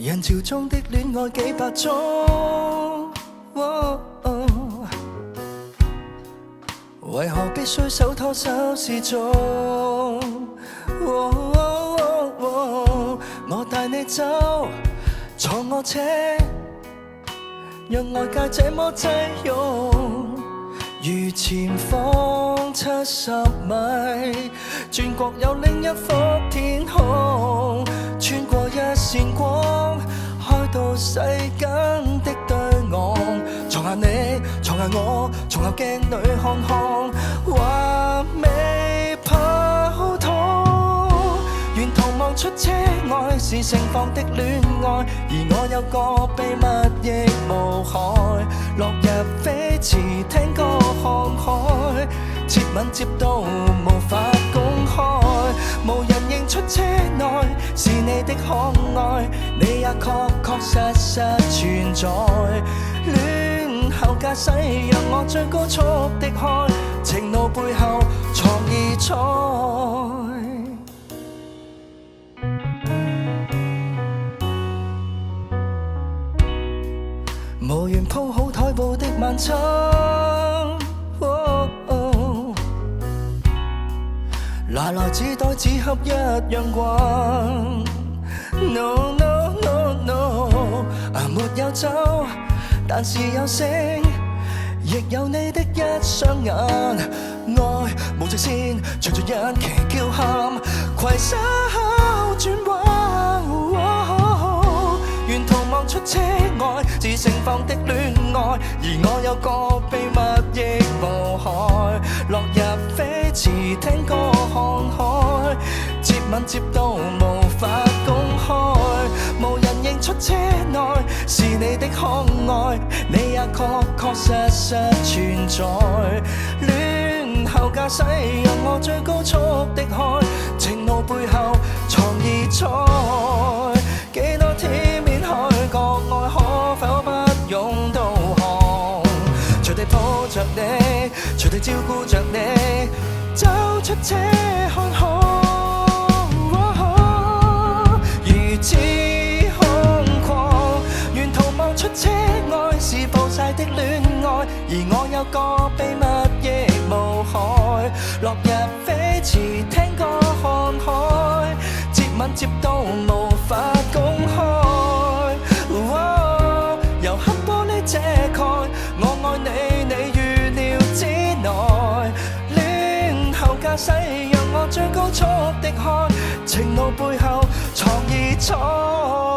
人潮中的戀愛幾百種，為何必須手拖手示眾？我帶你走，坐我車，讓外界這麼擠擁，如前方70米，轉角有另一幅天空，穿過一線光，開到世間的對岸，坐下你，坐下我，從後鏡裏看看，話未泡湯，沿途望出車外是盛放的戀愛，而我有個秘密亦無害，落入飛馳聽歌看海，接吻接到無法公開，無人認出車內是你的可愛，你也確確實實存在，戀後駕駛讓我最高速的開，情路背後藏異彩。無緣鋪好台布的晚餐，拿來紙袋紙盒一樣慣。No no no no， 沒有酒，但是有聲，亦有你的一雙眼。愛無直線，隨着引擎叫喊，攜手轉彎。沿途望出車外是盛放的戀愛，而我有個秘密亦無害，落入飛馳聽歌看海，接吻接到無法公開，無人認出車內是你的可愛，你也確確實實存在，戀後駕駛讓我最高速的開，情路背後藏異彩，幾多天面海角愛可否不用導航，隨地抱着你，隨地照顧着你，走出車看看，如此空曠，沿途望出車外是暴曬的戀愛，而我有個秘密亦無害，落入飛馳聽歌看海，接吻接到無法公開，由黑玻璃遮蓋，我愛你，你預料之內，戀後駕駛讓我最高速的開，情路背後藏異彩。